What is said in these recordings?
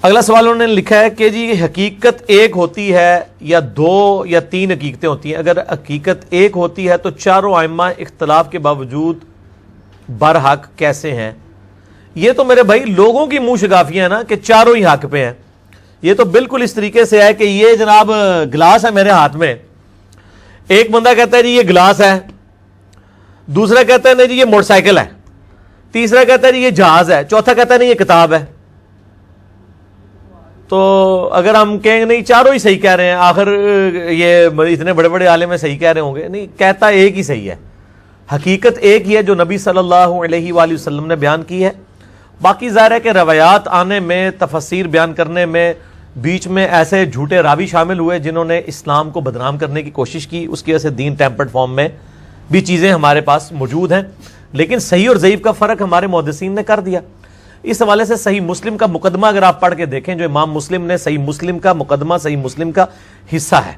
اگلا سوال انہوں نے لکھا ہے کہ جی حقیقت ایک ہوتی ہے یا دو یا تین حقیقتیں ہوتی ہیں؟ اگر حقیقت ایک ہوتی ہے تو چاروں ائمہ اختلاف کے باوجود برحق کیسے ہیں؟ یہ تو میرے بھائی لوگوں کی منہ شگافیاں ہیں نا کہ چاروں ہی حق پہ ہیں. یہ تو بالکل اس طریقے سے ہے کہ یہ جناب گلاس ہے میرے ہاتھ میں، ایک بندہ کہتا ہے جی یہ گلاس ہے، دوسرا کہتا ہے نہیں جی یہ موٹر سائیکل ہے، تیسرا کہتا ہے جی یہ جہاز ہے، چوتھا کہتا ہے نہیں یہ کتاب ہے. تو اگر ہم کہیں گے نہیں چاروں ہی صحیح کہہ رہے ہیں، آخر یہ اتنے بڑے بڑے عالم میں صحیح کہہ رہے ہوں گے، نہیں، کہتا ایک ہی صحیح ہے. حقیقت ایک ہی ہے جو نبی صلی اللہ علیہ وآلہ وسلم نے بیان کی ہے. باقی ظاہر ہے کہ روایات آنے میں، تفسیر بیان کرنے میں بیچ میں ایسے جھوٹے راوی شامل ہوئے جنہوں نے اسلام کو بدنام کرنے کی کوشش کی، اس کی وجہ سے دین ٹیمپرڈ فارم میں بھی چیزیں ہمارے پاس موجود ہیں. لیکن صحیح اور ضعیف کا فرق ہمارے محدثین نے کر دیا. اس حوالے سے صحیح مسلم کا مقدمہ اگر آپ پڑھ کے دیکھیں، جو امام مسلم نے صحیح مسلم کا مقدمہ صحیح مسلم کا حصہ ہے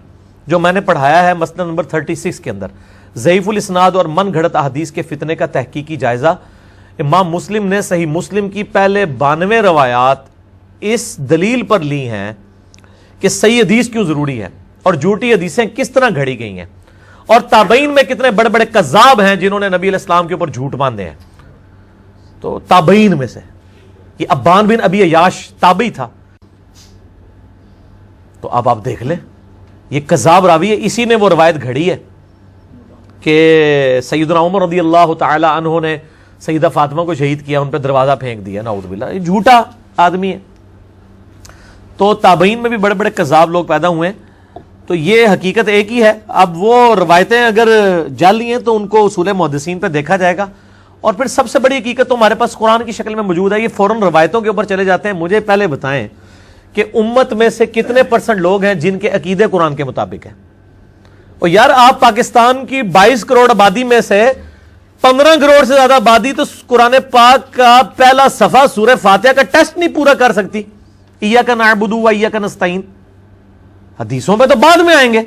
جو میں نے پڑھایا ہے مسئلہ نمبر 36 کے اندر، ضعیف الاسناد اور من گھڑت احادیث کے فتنے کا تحقیقی جائزہ، امام مسلم نے صحیح مسلم کی پہلے 92 روایات اس دلیل پر لی ہیں کہ صحیح حدیث کیوں ضروری ہے اور جھوٹی حدیثیں کس طرح گھڑی گئی ہیں، اور تابعین میں کتنے بڑے بڑے کذاب ہیں جنہوں نے نبی علیہ السلام کے اوپر جھوٹ باندھے ہیں. تو تابعین میں سے یہ ابان بن ابی عیاش تابعی تھا. تو اب آپ دیکھ لیں یہ کذاب راوی ہے، اسی نے وہ روایت گھڑی ہے کہ سیدنا عمر رضی اللہ تعالی عنہ نے سیدہ فاطمہ کو شہید کیا، ان پہ دروازہ پھینک دیا، نعوذ باللہ. یہ جھوٹا آدمی ہے. تو تابعین میں بھی بڑے بڑے کذاب لوگ پیدا ہوئے ہیں. تو یہ حقیقت ایک ہی ہے. اب وہ روایتیں اگر جعلی ہیں تو ان کو اصول محدثین پہ دیکھا جائے گا. اور پھر سب سے بڑی حقیقت تو ہمارے پاس قرآن کی شکل میں موجود ہے. یہ فوراً روایتوں کے اوپر چلے جاتے ہیں. مجھے پہلے بتائیں کہ امت میں سے کتنے % لوگ ہیں جن کے عقیدے قرآن کے مطابق ہیں؟ اور یار آپ پاکستان کی 22 کروڑ آبادی میں سے 15 کروڑ سے زیادہ آبادی تو قرآن پاک کا پہلا صفحہ سورہ فاتحہ کا ٹیسٹ نہیں پورا کر سکتی. ایاک نعبد و ایاک نستعین. حدیثوں پہ تو بعد میں آئیں گے،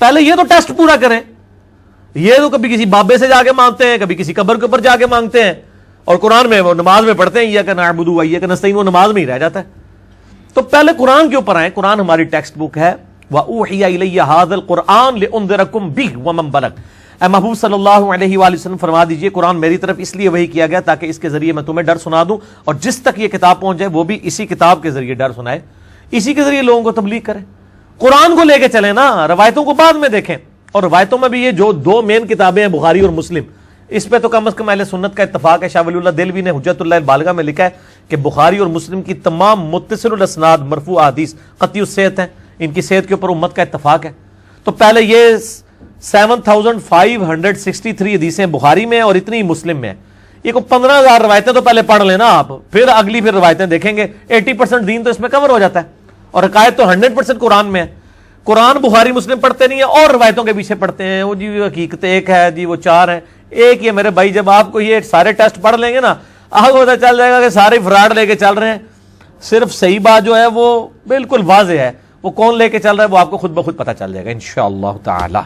پہلے یہ تو ٹیسٹ پورا کریں. یہ تو کبھی کسی بابے سے جا کے مانگتے ہیں، کبھی کسی قبر کے اوپر جا کے مانگتے ہیں، اور قرآن میں وہ نماز میں پڑھتے ہیں ایاک نعبد و ایاک نستعین، وہ نماز میں ہی رہ جاتا ہے. تو پہلے قرآن کے اوپر آئیں. قرآن ہماری ٹیکسٹ بک ہے. وَأُوحِيَ إِلَيَّ هَذَا الْقُرْآنُ لِأُنذِرَكُم بِهِ وَمَن بَلَغَ. اے محبوب صلی اللہ علیہ وآلہ وسلم فرما دیجئے قرآن میری طرف اس لیے وحی کیا گیا تاکہ اس کے ذریعے میں تمہیں ڈر سنا دوں، اور جس تک یہ کتاب پہنچ جائے وہ بھی اسی کتاب کے ذریعے ڈر سنائے، اسی کے ذریعے لوگوں کو تبلیغ کرے. قرآن کو لے کے چلیں نا، روایتوں کو بعد میں دیکھیں. اور روایتوں میں بھی یہ جو 2 مین کتابیں ہیں بخاری اور مسلم، اس پہ تو کم از کم اہل سنت کا اتفاق ہے. شاہ ولی اللہ دہلوی نے حجت اللہ البالغہ میں لکھا ہے کہ بخاری اور مسلم کی تمام متصل الاسناد مرفوع احادیث قطعی الصحت ہیں، ان کی صحت کے اوپر امت کا اتفاق ہے. تو پہلے یہ 7563 حدیثیں بخاری میں اور اتنی مسلم میں. یہ کو 15,000 روایتیں تو پہلے پڑھ لینا آپ، پھر اگلی پھر روایتیں دیکھیں گے. 80% دین تو اس میں کور ہو جاتا ہے، اور عقائد تو 100% قرآن میں ہے. قرآن بخاری مسلم پڑھتے نہیں ہیں اور روایتوں کے پیچھے پڑھتے ہیں. وہ جی حقیقت ایک ہے، جی وہ 4 ہیں. ایک ہی ہے میرے بھائی. جب آپ کو یہ سارے ٹیسٹ پڑھ لیں گے نا، آپ کو پتہ چل جائے گا کہ سارے فراڈ لے کے چل رہے ہیں. صرف صحیح بات جو ہے وہ بالکل واضح ہے، وہ کون لے کے چل رہا ہے وہ آپ کو خود بخود پتہ چل جائے گا انشاءاللہ تعالی.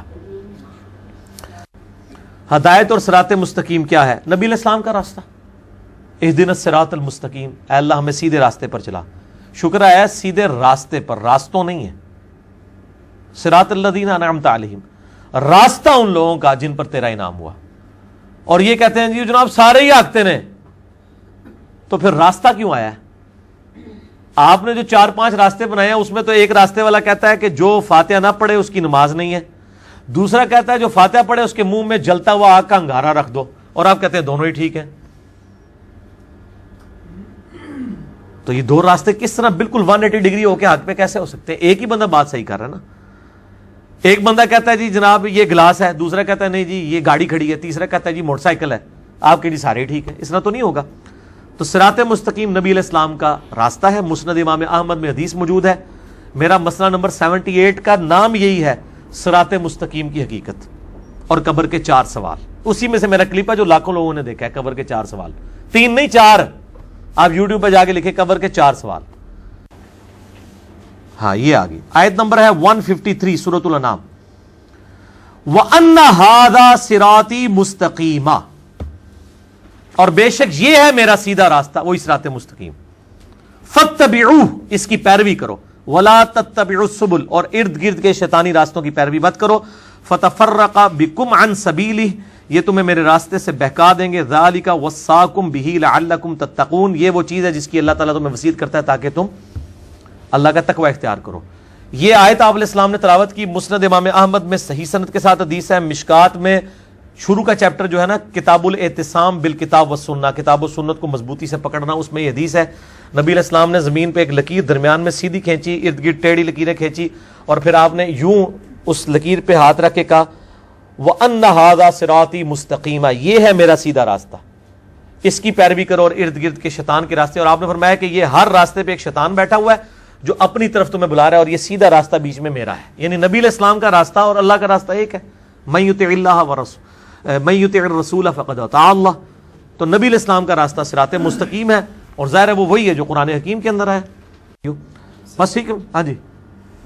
ہدایت اور صراط مستقیم کیا ہے؟ نبی علیہ السلام کا راستہ. اہدنا الصراط المستقیم، اے اللہ ہمیں سیدھے راستے پر چلا. شکر ہے سیدھے راستے پر، راستوں نہیں ہے. صراط الذین انعمت علیہم، راستہ ان لوگوں کا جن پر تیرا انعام ہوا. اور یہ کہتے ہیں جی جناب سارے ہی آگتے نے، تو پھر راستہ کیوں آیا ہے؟ آپ نے جو 4-5 راستے بنائے ہیں اس میں تو ایک راستے والا کہتا ہے کہ جو فاتحہ نہ پڑھے اس کی نماز نہیں ہے، دوسرا کہتا ہے جو فاتحہ پڑھے اس کے منہ میں جلتا ہوا آگ کا انگارہ رکھ دو، اور آپ کہتے ہیں دونوں ہی ٹھیک ہیں. تو یہ 2 راستے کس طرح بالکل 180 ڈگری ہو کے حق پہ کیسے ہو سکتے ہیں؟ ایک ہی بندہ بات صحیح کر رہا ہے نا. ایک بندہ کہتا ہے جی جناب یہ گلاس ہے، دوسرا کہتا ہے نہیں جی یہ گاڑی کھڑی ہے، تیسرا کہتا ہے جی موٹر سائیکل ہے. آپ کے جی سارے ٹھیک ہیں، اس طرح تو نہیں ہوگا. تو صراط مستقیم نبی علیہ السلام کا راستہ ہے. مسند امام احمد میں حدیث موجود ہے. میرا مسئلہ نمبر 78 کا نام یہی ہے، صراط مستقیم کی حقیقت اور قبر کے 4 سوال. اسی میں سے میرا کلپ ہے جو لاکھوں لوگوں نے دیکھا ہے. قبر کے 4 سوال، 3 نہیں 4. آپ یوٹیوب پہ جا کے لکھیں قبر کے 4 سوال. ہاں یہ آگئی آیت نمبر ہے 153 سورۃ الانعام. وَأَنَّ هَذَا صِرَاطِي مُسْتَقِيمًا، اور بے شک یہ ہے میرا سیدھا راستہ، وہی صراط مستقیم. فاتبعوہ اس کی پیروی کرو، ولا تتبعوا السبل اور ارد گرد کے شیطانی راستوں کی پیروی مت کرو، فتفرق بکم عن سبیلہ یہ تمہیں میرے راستے سے بہکا دیں گے، ذالک وصاکم بہ لعلکم تتقون یہ وہ چیز ہے جس کی اللہ تعالیٰ تمہیں وصیت کرتا ہے تاکہ تم اللہ کا تقوی اختیار کرو۔ یہ آیت آپ علیہ السلام نے تلاوت کی، مسند امام احمد میں صحیح سند کے ساتھ حدیث ہے، مشکات میں شروع کا چیپٹر جو ہے نا کتاب الاعتصام بالکتاب والسنہ، کتاب و سنت کو مضبوطی سے پکڑنا، اس میں یہ حدیث ہے نبی علیہ السلام نے زمین پہ ایک لکیر درمیان میں سیدھی کھینچی، ارد گرد ٹیڑھی لکیریں کھینچی، اور پھر آپ نے یوں اس لکیر پہ ہاتھ رکھ کے کہا وَأَنَّ هَذَا صِرَاطِي مُسْتَقِيمًا یہ ہے میرا سیدھا راستہ، اس کی پیروی کرو اور ارد گرد کے شیطان کے راستے، اور آپ نے فرمایا کہ یہ ہر راستے پہ ایک شیطان بیٹھا ہوا ہے جو اپنی طرف تمہیں بلا رہا ہے، اور یہ سیدھا راستہ بیچ میں میرا ہے، یعنی نبی علیہ السلام کا راستہ اور اللہ کا راستہ ایک ہے، مَن يُطِعِ اللَّهَ مَن يُطِعِ الرَّسُولَ فَقَدْ أَطَاعَ اللَّهَ تو نبی علیہ السلام کا راستہ صراط مستقیم ہے، اور ظاہر ہے وہ وہی ہے جو قرآن حکیم کے اندر ہے۔ بس ٹھیک ہے، ہاں جی۔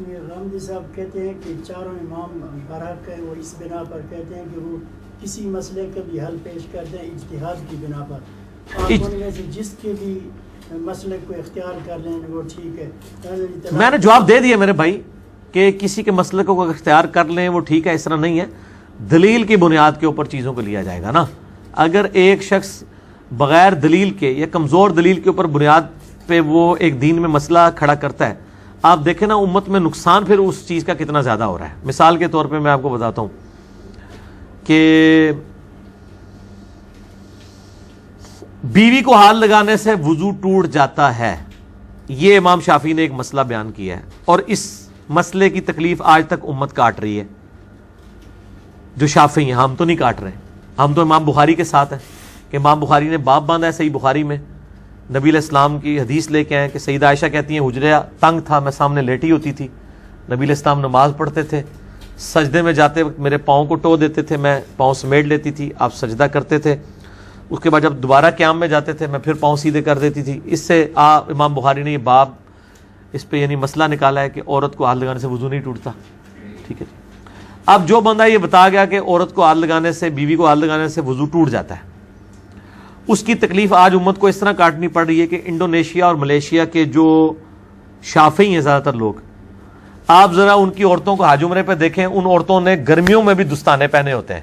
غامدی صاحب کہتے ہیں کہ چاروں امام برحق ہے، وہ اس بنا پر کہتے ہیں کہ وہ کسی مسئلے کا بھی حل پیش کرتے ہیں اجتہاد کی بنا پر، آپ ان میں سے جس کے بھی مسئلے کو اختیار کر لیں وہ ٹھیک ہے۔ میں نے جواب دے دیا میرے بھائی کہ کسی کے مسئلے کو اختیار کر لیں وہ ٹھیک ہے، اس طرح نہیں ہے، دلیل کی بنیاد کے اوپر چیزوں کو لیا جائے گا نا۔ اگر ایک شخص بغیر دلیل کے یا کمزور دلیل کے اوپر بنیاد پہ وہ ایک دین میں مسئلہ کھڑا کرتا ہے، آپ دیکھیں نا امت میں نقصان پھر اس چیز کا کتنا زیادہ ہو رہا ہے۔ مثال کے طور پہ میں آپ کو بتاتا ہوں کہ بیوی کو ہاتھ لگانے سے وضو ٹوٹ جاتا ہے، یہ امام شافعی نے ایک مسئلہ بیان کیا ہے، اور اس مسئلے کی تکلیف آج تک امت کاٹ رہی ہے جو شافعی ہیں، ہم تو نہیں کاٹ رہے، ہم تو امام بخاری کے ساتھ ہیں کہ امام بخاری نے باب باندھا ہے صحیح بخاری میں، نبی علیہ السلام کی حدیث لے کے آئے کہ سیدہ عائشہ کہتی ہیں حجرہ تنگ تھا، میں سامنے لیٹی ہوتی تھی، نبی علیہ السلام نماز پڑھتے تھے، سجدے میں جاتے وقت میرے پاؤں کو ٹو دیتے تھے، میں پاؤں سمیٹ لیتی تھی، آپ سجدہ کرتے تھے، اس کے بعد جب دوبارہ قیام میں جاتے تھے میں پھر پاؤں سیدھے کر دیتی تھی۔ اس سے امام بخاری نے یہ باب اس پہ یعنی مسئلہ نکالا ہے کہ عورت کو ہاتھ لگانے سے وضو نہیں ٹوٹتا، ٹھیک ہے جی۔ اب جو بندہ یہ بتا گیا کہ عورت کو ہاتھ لگانے سے، بیوی کو ہاتھ لگانے سے وضو ٹوٹ جاتا ہے، اس کی تکلیف آج امت کو اس طرح کاٹنی پڑ رہی ہے کہ انڈونیشیا اور ملیشیا کے جو شافعی ہیں زیادہ تر لوگ، آپ ذرا ان کی عورتوں کو حج عمرے پہ دیکھیں، ان عورتوں نے گرمیوں میں بھی دستانے پہنے ہوتے ہیں،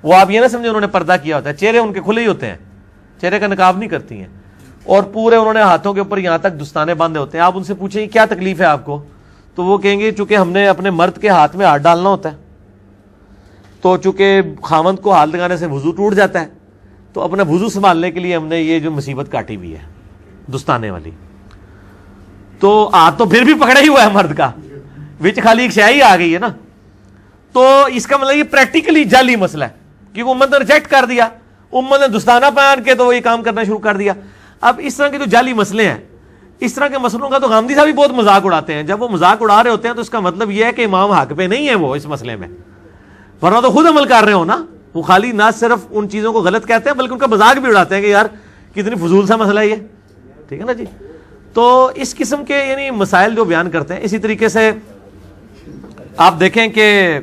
وہ آپ یہ نہ سمجھیں انہوں نے پردہ کیا ہوتا ہے، چہرے ان کے کھلے ہی ہوتے ہیں، چہرے کا نقاب نہیں کرتی ہیں، اور پورے انہوں نے ہاتھوں کے اوپر یہاں تک دستانے باندھے ہوتے ہیں۔ آپ ان سے پوچھیں کیا تکلیف ہے آپ کو، تو وہ کہیں گے چونکہ ہم نے اپنے مرد کے ہاتھ میں ہاتھ ڈالنا ہوتا ہے، تو چونکہ خاوند کو ہاتھ لگانے سے وضو ٹوٹ جاتا ہے، تو اپنا وضو سنبھالنے کے لیے ہم نے یہ جو مصیبت کاٹی ہوئی ہے دستانے والی، تو ہاتھ تو پھر بھی پکڑا ہی ہوا ہے مرد کا، وچ خالی ایک شاہی آ گئی ہے نا، تو اس کا مطلب یہ پریکٹیکلی جعلی مسئلہ ہے، کیونکہ امت نے ریجیکٹ کر دیا، امت نے دستانہ پہن کے تو وہ یہ کام کرنا شروع کر دیا۔ اب اس طرح کے جو جعلی مسئلے ہیں، اس طرح کے مسئلوں کا تو غامدی صاحب بھی بہت مذاق اڑاتے ہیں، جب وہ مذاق اڑا رہے ہوتے ہیں تو اس کا مطلب یہ ہے کہ امام حق پہ نہیں ہے وہ اس مسئلے میں، ورنہ تو خود عمل کر رہے ہو نا، وہ خالی نہ صرف ان چیزوں کو غلط کہتے ہیں بلکہ ان کا مذاق بھی اڑاتے ہیں کہ یار کتنی فضول سا مسئلہ ہے یہ، ٹھیک ہے نا جی۔ تو اس قسم کے یعنی مسائل جو بیان کرتے ہیں، اسی طریقے سے آپ دیکھیں کہ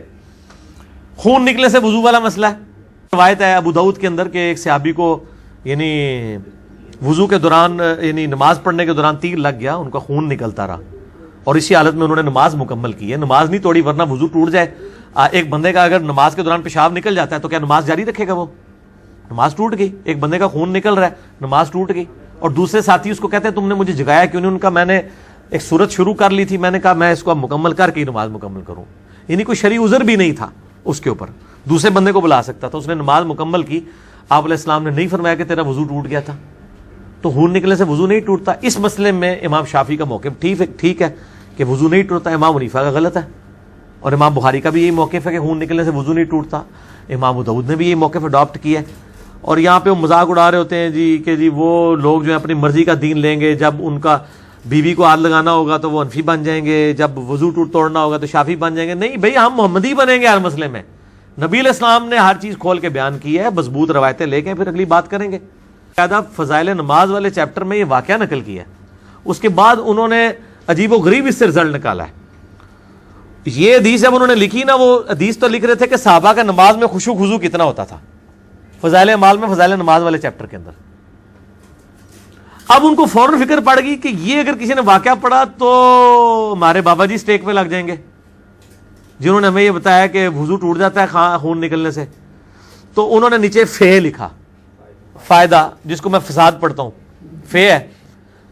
خون نکلنے سے وضو والا مسئلہ ہے، روایت ہے ابو داؤد کے اندر کہ ایک صحابی کو یعنی وضو کے دوران یعنی نماز پڑھنے کے دوران تیر لگ گیا، ان کا خون نکلتا رہا، اور اسی حالت میں انہوں نے نماز مکمل کی ہے، نماز نہیں توڑی ورنہ وضو ٹوٹ جائے۔ ایک بندے کا اگر نماز کے دوران پیشاب نکل جاتا ہے تو کیا نماز جاری رکھے گا؟ وہ نماز ٹوٹ گئی، ایک بندے کا خون نکل رہا ہے، نماز ٹوٹ گئی، اور دوسرے ساتھی اس کو کہتے ہیں تم نے مجھے جگایا کیوں نہیں؟ ان کا میں نے ایک صورت شروع کر لی تھی، میں نے کہا میں اس کو اب مکمل کر کے ہی نماز مکمل کروں، یعنی کوئی شرعی عذر بھی نہیں تھا اس کے اوپر، دوسرے بندے کو بلا سکتا تھا، اس نے نماز مکمل کی، آپ علیہ السلام نے نہیں فرمایا کہ تیرا وضو ٹوٹ گیا تھا، تو خون نکلنے سے وضو نہیں ٹوٹتا۔ اس مسئلے میں امام شافعی کا موقف ٹھیک ہے کہ وضو نہیں ٹوٹتا، امام حنیفہ کا غلط ہے، اور امام بخاری کا بھی یہی موقف ہے کہ خون نکلنے سے وضو نہیں ٹوٹتا، امام ابو داؤد نے بھی یہی موقف اڈاپٹ کیا ہے۔ اور یہاں پہ وہ مذاق اڑا رہے ہوتے ہیں جی کہ جی وہ لوگ جو ہیں اپنی مرضی کا دین لیں گے، جب ان کا بیوی کو ہاتھ لگانا ہوگا تو وہ حنفی بن جائیں گے، جب وضو توڑنا ہوگا تو شافعی بن جائیں گے۔ نہیں بھائی، ہم محمدی بنیں گے ہر مسئلے میں، نبی علیہ السلام نے ہر چیز کھول کے بیان کی ہے، مضبوط روایتیں لے کے پھر اگلی بات کریں گے۔ قاعدہ فضائل نماز والے چیپٹر میں یہ واقعہ نقل کیا ہے، اس کے بعد انہوں نے عجیب و غریب اس سے رزلٹ نکالا ہے۔ یہ حدیث جب انہوں نے لکھی نا، وہ حدیث تو لکھ رہے تھے کہ صحابہ کا نماز میں خشوع خضوع کتنا ہوتا تھا، فضائل اعمال میں فضائل نماز والے چیپٹر کے اندر۔ اب ان کو فوراً فکر پڑ گئی کہ یہ اگر کسی نے واقعہ پڑھا تو ہمارے بابا جی اسٹیک پہ لگ جائیں گے جنہوں نے ہمیں یہ بتایا کہ وضو ٹوٹ جاتا ہے خون نکلنے سے. تو انہوں نے نیچے فے لکھا, فائدہ, جس کو میں فساد پڑھتا ہوں, فے ہے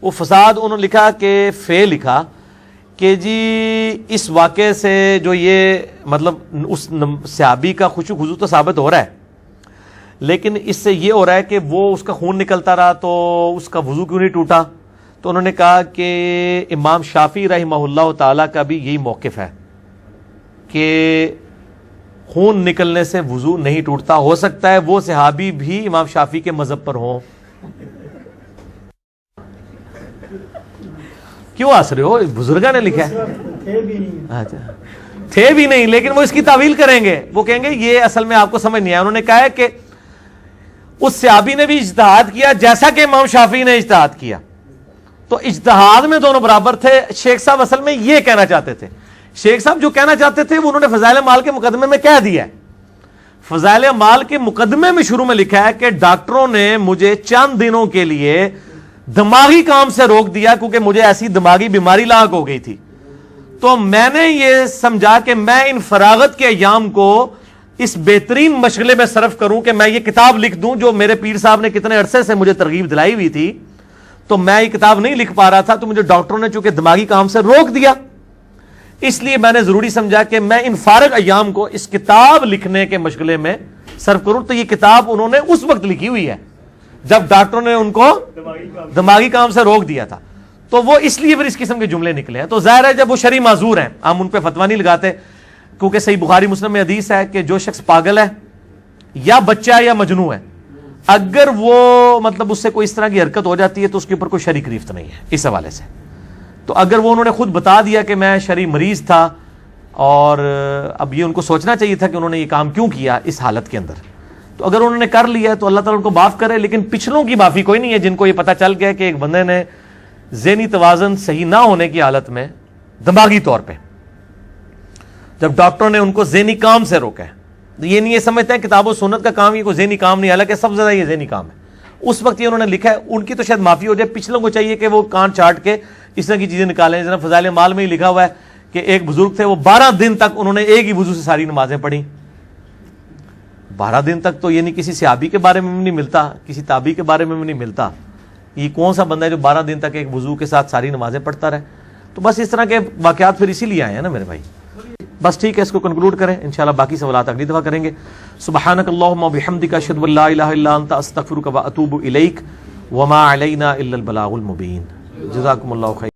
وہ فساد. انہوں نے لکھا کہ فے لکھا کہ جی اس واقعے سے جو یہ مطلب اس صحابی کا خشوع خضوع تو ثابت ہو رہا ہے, لیکن اس سے یہ ہو رہا ہے کہ وہ اس کا خون نکلتا رہا تو اس کا وضو کیوں نہیں ٹوٹا. تو انہوں نے کہا کہ امام شافعی رحمہ اللہ تعالیٰ کا بھی یہی موقف ہے کہ خون نکلنے سے وضو نہیں ٹوٹتا. ہو سکتا ہے وہ صحابی بھی امام شافعی کے مذہب پر ہوں. کیوں ہنس رہے ہو؟ بزرگاں نے لکھا ہے. تھے بھی نہیں, لیکن وہ اس کی تعویل کریں گے, وہ کہیں گے یہ اصل میں آپ کو سمجھ نہیں آیا. انہوں نے کہا ہے کہ اس صحابی نے بھی اجتہاد کیا جیسا کہ امام شافعی نے اجتہاد کیا, تو اجتہاد میں دونوں برابر تھے. شیخ صاحب اصل میں یہ کہنا چاہتے تھے, شیخ صاحب جو کہنا چاہتے تھے وہ انہوں نے فضائل اعمال کے مقدمے میں کہہ دیا ہے. فضائل اعمال کے مقدمے میں شروع میں لکھا ہے کہ ڈاکٹروں نے مجھے چند دنوں کے لیے دماغی کام سے روک دیا کیونکہ مجھے ایسی دماغی بیماری لاحق ہو گئی تھی. تو میں نے یہ سمجھا کہ میں ان فراغت کے ایام کو اس بہترین مشغلے میں صرف کروں کہ میں یہ کتاب لکھ دوں جو میرے پیر صاحب نے کتنے عرصے سے مجھے ترغیب دلائی ہوئی تھی. تو میں یہ کتاب نہیں لکھ پا رہا تھا, تو مجھے ڈاکٹروں نے چونکہ دماغی کام سے روک دیا, اس لیے میں نے ضروری سمجھا کہ میں ان فارغ ایام کو اس کتاب لکھنے کے مشغلے میں صرف کروں. تو یہ کتاب انہوں نے اس وقت لکھی ہوئی ہے جب ڈاکٹروں نے ان کو دماغی کام سے روک دیا تھا. تو وہ اس لیے پھر اس قسم کے جملے نکلے ہیں. تو ظاہر ہے جب وہ شرعی معذور ہیں ہم ان پہ فتویٰ نہیں لگاتے, کیونکہ صحیح بخاری مسلم میں حدیث ہے کہ جو شخص پاگل ہے یا بچہ ہے یا مجنون ہے, اگر وہ مطلب اس سے کوئی اس طرح کی حرکت ہو جاتی ہے تو اس کے اوپر کوئی شرعی گرفت نہیں ہے اس حوالے سے. تو اگر وہ انہوں نے خود بتا دیا کہ میں شرعی مریض تھا, اور اب یہ ان کو سوچنا چاہیے تھا کہ انہوں نے یہ کام کیوں کیا اس حالت کے اندر, تو اگر انہوں نے کر لیا تو اللہ تعالیٰ ان کو معاف کرے. لیکن پچھلوں کی معافی کوئی نہیں ہے جن کو یہ پتہ چل گیا کہ ایک بندے نے ذہنی توازن صحیح نہ ہونے کی حالت میں دماغی طور پہ جب ڈاکٹروں نے ان کو ذہنی کام سے روکا ہے, یہ نہیں یہ سمجھتے ہیں کتاب و سنت کا کام یہ کوئی ذہنی کام نہیں, حالانکہ سب سے زیادہ یہ ذہنی کام ہے. اس وقت یہ انہوں نے لکھا ہے, ان کی تو شاید معافی ہو جائے, پچھلوں کو چاہیے کہ وہ کان چاٹ کے اس طرح کی چیزیں نکالیں. جناب فضائل مال میں ہی لکھا ہوا ہے کہ ایک بزرگ تھے, وہ 12 دن تک انہوں نے ایک ہی وضو سے ساری نمازیں پڑھی. 12 دن تک تو یہ نہیں کسی صحابی کے بارے میں بھی نہیں ملتا, کسی تابعی کے بارے میں بھی نہیں ملتا. یہ کون سا بندہ ہے جو 12 دن تک ایک وضو کے ساتھ ساری نمازیں پڑھتا رہے؟ تو بس اس طرح کے واقعات پھر اسی لیے آئے ہیں نا میرے بھائی. بس ٹھیک ہے, اس کو کنکلوڈ کریں, انشاءاللہ باقی سوالات اگلی دفعہ کریں گے. سبحانک اللہم و بحمدک اشہد ان لا الہ الا انت استغفرک و اتوب الیک وما علینا الا البلاغ المبین. جزاکم اللہ خیر.